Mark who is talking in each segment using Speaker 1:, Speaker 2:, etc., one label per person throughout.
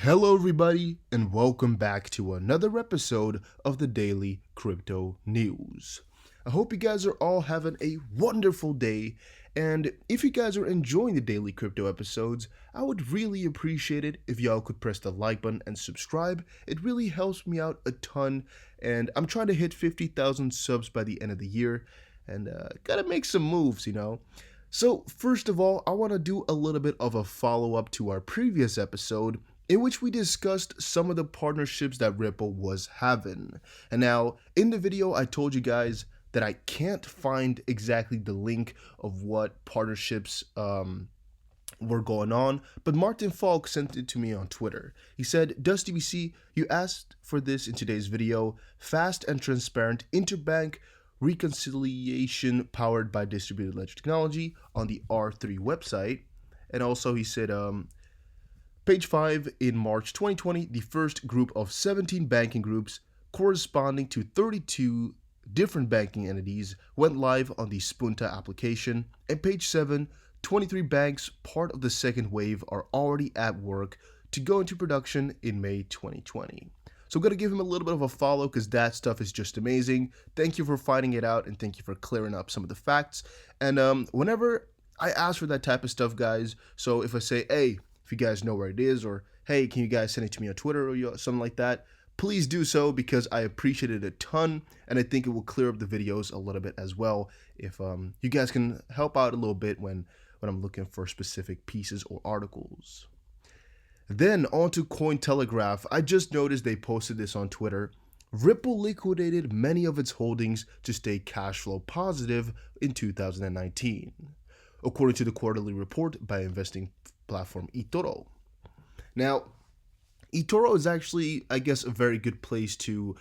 Speaker 1: Hello, everybody, and welcome back to another episode of the Daily Crypto News. I hope you guys are all having a wonderful day, and if you guys are enjoying the daily crypto episodes, I would really appreciate it if y'all could press the like button and subscribe. It really helps me out a ton, and I'm trying to hit 50,000 subs by the end of the year, and gotta make some moves. So, first of all, I want to do a little bit of a follow up to our previous episode in which we discussed some of the partnerships that Ripple was having. And now, in the video, I told you guys that I can't find exactly the link of what partnerships were going on, but Martin Falk sent it to me on Twitter. He said, Dusty BC, you asked for this in today's video, fast and transparent interbank reconciliation powered by distributed ledger technology on the R3 website. And also he said, Page 5, in March 2020, the first group of 17 banking groups corresponding to 32 different banking entities went live on the Spunta application. And page 7, 23 banks, part of the second wave, are already at work to go into production in May 2020. So I'm going to give him a little bit of a follow because that stuff is just amazing. Thank you for finding it out and thank you for clearing up some of the facts. And whenever I ask for that type of stuff, guys, so if I say, hey, if you guys know where it is, or hey, can you guys send it to me on Twitter or something like that, please do so because I appreciate it a ton and I think it will clear up the videos a little bit as well if you guys can help out a little bit when I'm looking for specific pieces or articles. Then on to Cointelegraph. I just noticed they posted this on Twitter. Ripple liquidated many of its holdings to stay cash flow positive in 2019, according to the quarterly report by investing platform eToro. Now, eToro is actually, I guess, a very good place to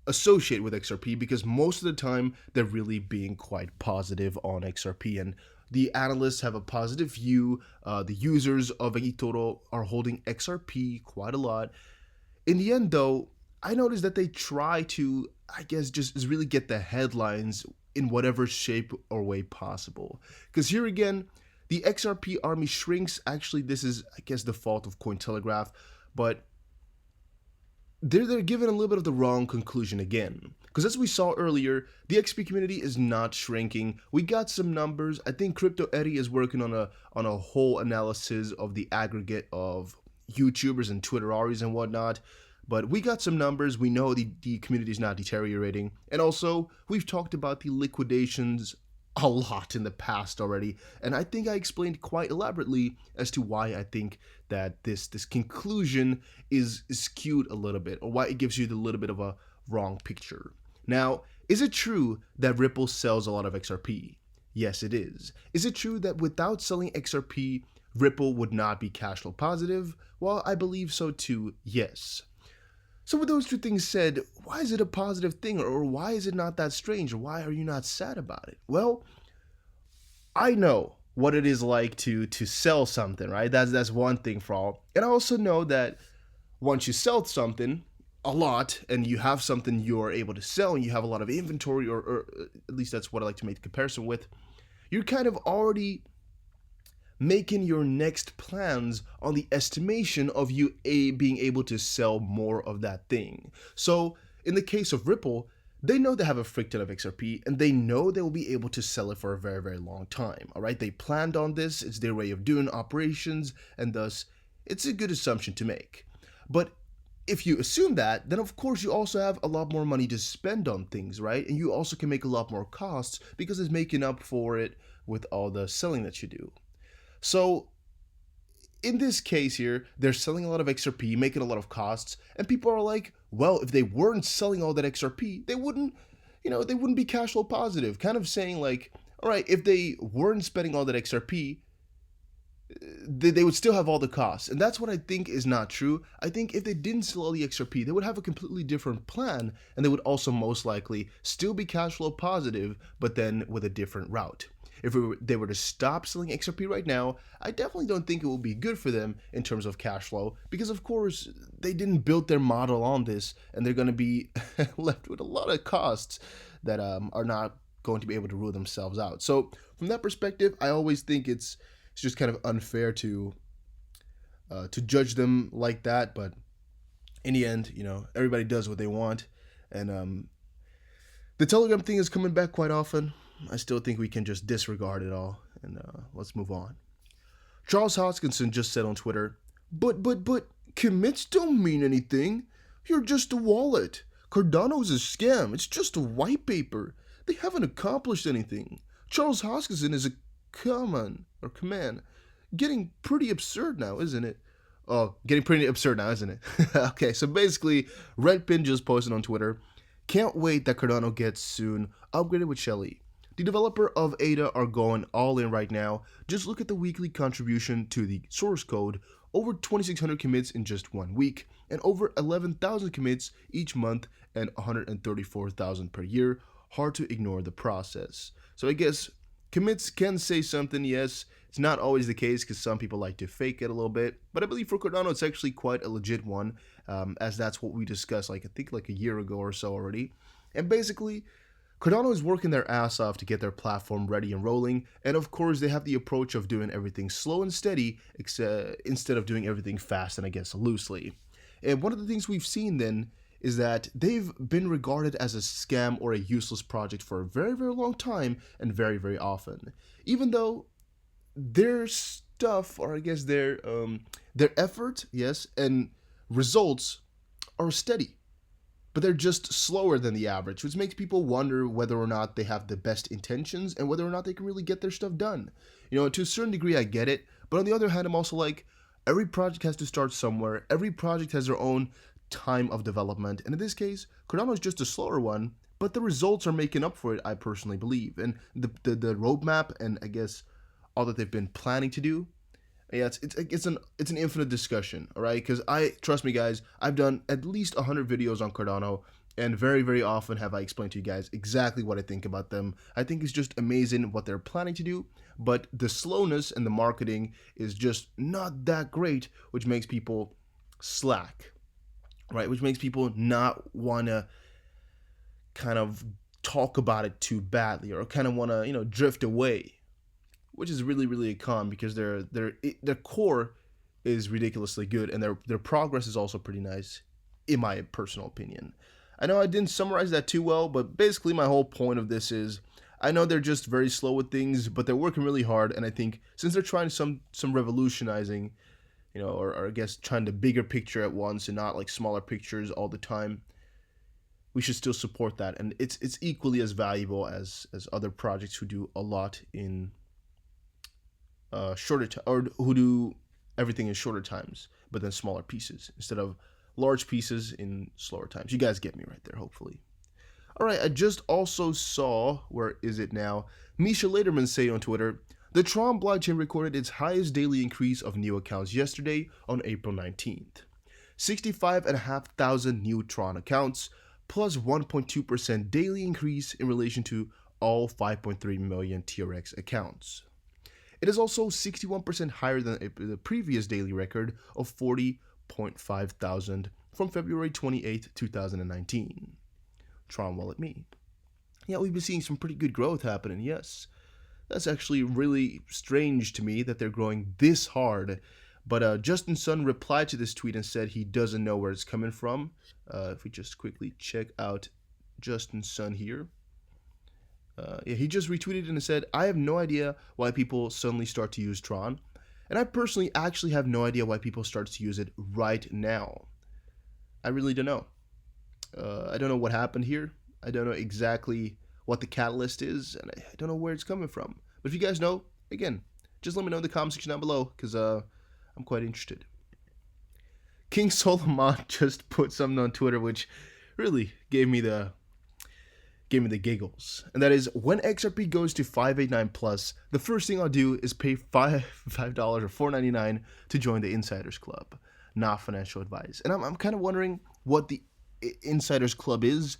Speaker 1: associate with XRP because most of the time they're really being quite positive on XRP, and the analysts have a positive view. The users of eToro are holding XRP quite a lot. In the end, though, I noticed that they try to, I guess, just really get the headlines in whatever shape or way possible. Because here again, the XRP army shrinks. Actually, this is, I guess, the fault of Cointelegraph, but they're given a little bit of the wrong conclusion again. Because as we saw earlier, the XP community is not shrinking. We got some numbers. I think Crypto Eddie is working on a whole analysis of the aggregate of YouTubers and Twitterories and whatnot. But we got some numbers. We know the community is not deteriorating. And also, we've talked about the liquidations a lot in the past already, and I think I explained quite elaborately as to why I think that this conclusion is skewed a little bit, or why it gives you the little bit of a wrong picture. Now, is it true that Ripple sells a lot of XRP? Yes, it is. Is it true that without selling XRP, Ripple would not be cash flow positive? Well, I believe so too, yes. So with those two things said, why is it a positive thing, or why is it not that strange, or why are you not sad about it? Well, I know what it is like to sell something, right? That's one thing for all. And I also know that once you sell something a lot and you have something you're able to sell and you have a lot of inventory, or at least that's what I like to make the comparison with, you're kind of already making your next plans on the estimation of you being able to sell more of that thing. So in the case of Ripple, they know they have a frick ton of XRP and they know they will be able to sell it for a very, very long time. All right, they planned on this. It's their way of doing operations, and thus it's a good assumption to make. But if you assume that, then of course you also have a lot more money to spend on things, right? And you also can make a lot more costs because it's making up for it with all the selling that you do. So in this case here, they're selling a lot of XRP, making a lot of costs, and people are like, well, if they weren't selling all that XRP, they wouldn't be cash flow positive. Kind of saying like, all right, if they weren't spending all that XRP, they would still have all the costs. And that's what I think is not true. I think if they didn't sell all the XRP, they would have a completely different plan, and they would also most likely still be cash flow positive, but then with a different route. If they were to stop selling XRP right now, I definitely don't think it will be good for them in terms of cash flow, because of course they didn't build their model on this, and they're going to be left with a lot of costs that are not going to be able to rule themselves out. So from that perspective, I always think it's just kind of unfair to to judge them like that, but in the end, everybody does what they want, and the Telegram thing is coming back quite often. I still think we can just disregard it all, and let's move on. Charles Hoskinson just said on Twitter, but, commits don't mean anything. You're just a wallet. Cardano's a scam. It's just a white paper. They haven't accomplished anything. Charles Hoskinson is a command. Getting pretty absurd now, isn't it? Oh, getting pretty absurd now, isn't it? Okay, so basically, Redpin just posted on Twitter, can't wait that Cardano gets soon upgraded with Shelly. The developer of ADA are going all in right now. Just look at the weekly contribution to the source code. Over 2,600 commits in just 1 week, and over 11,000 commits each month, and 134,000 per year. Hard to ignore the process. So I guess commits can say something, yes. It's not always the case because some people like to fake it a little bit. But I believe for Cardano, it's actually quite a legit one, as that's what we discussed, I think a year ago or so already. And basically, Cardano is working their ass off to get their platform ready and rolling, and of course they have the approach of doing everything slow and steady instead of doing everything fast and I guess loosely. And one of the things we've seen then is that they've been regarded as a scam or a useless project for a very, very long time and very, very often. Even though their stuff, or I guess their effort, yes, and results are steady, but they're just slower than the average, which makes people wonder whether or not they have the best intentions and whether or not they can really get their stuff done. To a certain degree, I get it, but on the other hand, I'm also like, every project has to start somewhere. Every project has their own time of development, and in this case, Cardano is just a slower one, but the results are making up for it, I personally believe. And the roadmap and I guess all that they've been planning to do, yeah, it's an infinite discussion, all right? Because trust me, guys, I've done at least 100 videos on Cardano, and very, very often have I explained to you guys exactly what I think about them. I think it's just amazing what they're planning to do, but the slowness and the marketing is just not that great, which makes people slack, right? Which makes people not want to kind of talk about it too badly, or kind of want to, drift away, which is really, really a con, because their core is ridiculously good, and their progress is also pretty nice, in my personal opinion. I know I didn't summarize that too well, but basically my whole point of this is, I know they're just very slow with things, but they're working really hard, and I think since they're trying some revolutionizing, or I guess trying the bigger picture at once and not like smaller pictures all the time, we should still support that, and it's equally as valuable as other projects who do a lot in shorter time, or who do everything in shorter times, but then smaller pieces instead of large pieces in slower times. You guys get me right there, hopefully. All right, I just also saw, where is it now? Misha Lederman say on Twitter, the Tron blockchain recorded its highest daily increase of new accounts yesterday on April 19th. 65,500 new Tron accounts, plus 1.2% daily increase in relation to all 5.3 million TRX accounts. It is also 61% higher than the previous daily record of 40.5 thousand from February 28, 2019. Tron Wallet Me. Yeah, we've been seeing some pretty good growth happening, yes. That's actually really strange to me that they're growing this hard. But Justin Sun replied to this tweet and said he doesn't know where it's coming from. If we just quickly check out Justin Sun here. He just retweeted and said, I have no idea why people suddenly start to use Tron. And I personally actually have no idea why people start to use it right now. I really don't know. I don't know what happened here. I don't know exactly what the catalyst is, and I don't know where it's coming from. But if you guys know, again, just let me know in the comment section down below, because I'm quite interested. King Solomon just put something on Twitter which really gave me the giggles. And that is, when XRP goes to 589 plus, the first thing I'll do is pay $5 or $4.99 to join the Insiders Club. Not financial advice. And I'm kind of wondering what the Insiders Club is.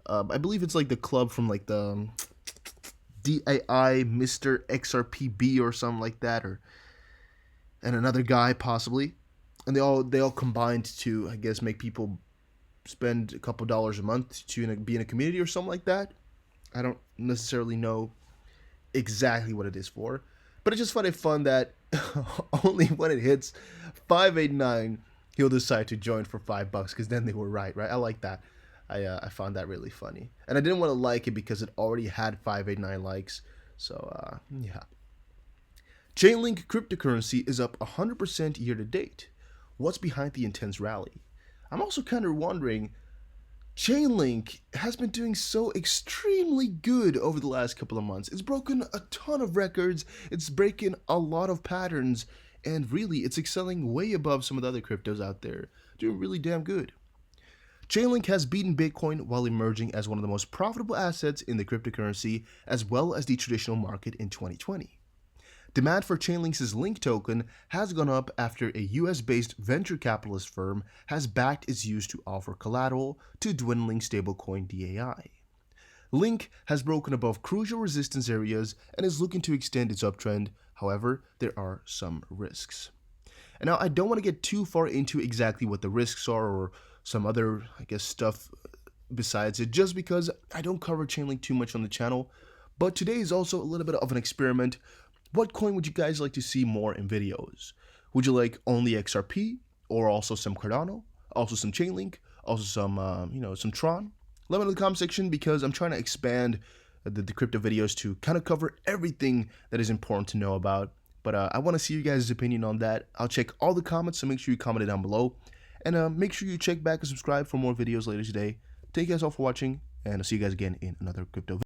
Speaker 1: I believe it's like the club from like the DAI Mr. XRPB or something like that, and another guy possibly. And they all combined to, I guess, make people spend a couple dollars a month to be in a community or something like that. I don't necessarily know exactly what it is for, But it's just fun that only when it hits 589, he'll decide to join for $5 because then they were right? I like that. I found that really funny. And I didn't want to like it because it already had 589 likes. So, yeah. Chainlink cryptocurrency is up 100% year to date. What's behind the intense rally? I'm also kind of wondering, Chainlink has been doing so extremely good over the last couple of months. It's broken a ton of records, it's breaking a lot of patterns, and really it's excelling way above some of the other cryptos out there. Doing really damn good. Chainlink has beaten Bitcoin while emerging as one of the most profitable assets in the cryptocurrency as well as the traditional market in 2020. Demand for Chainlink's Link token has gone up after a US-based venture capitalist firm has backed its use to offer collateral to dwindling stablecoin DAI. Link has broken above crucial resistance areas and is looking to extend its uptrend. However, there are some risks. And now I don't want to get too far into exactly what the risks are or some other, stuff besides it, just because I don't cover Chainlink too much on the channel. But today is also a little bit of an experiment. What coin would you guys like to see more in videos? Would you like only XRP, or also some Cardano, also some Chainlink, also some Tron? Let me know in the comment section because I'm trying to expand the crypto videos to kind of cover everything that is important to know about. But I want to see you guys' opinion on that. I'll check all the comments, so make sure you comment it down below. And make sure you check back and subscribe for more videos later today. Thank you guys all for watching, and I'll see you guys again in another crypto video.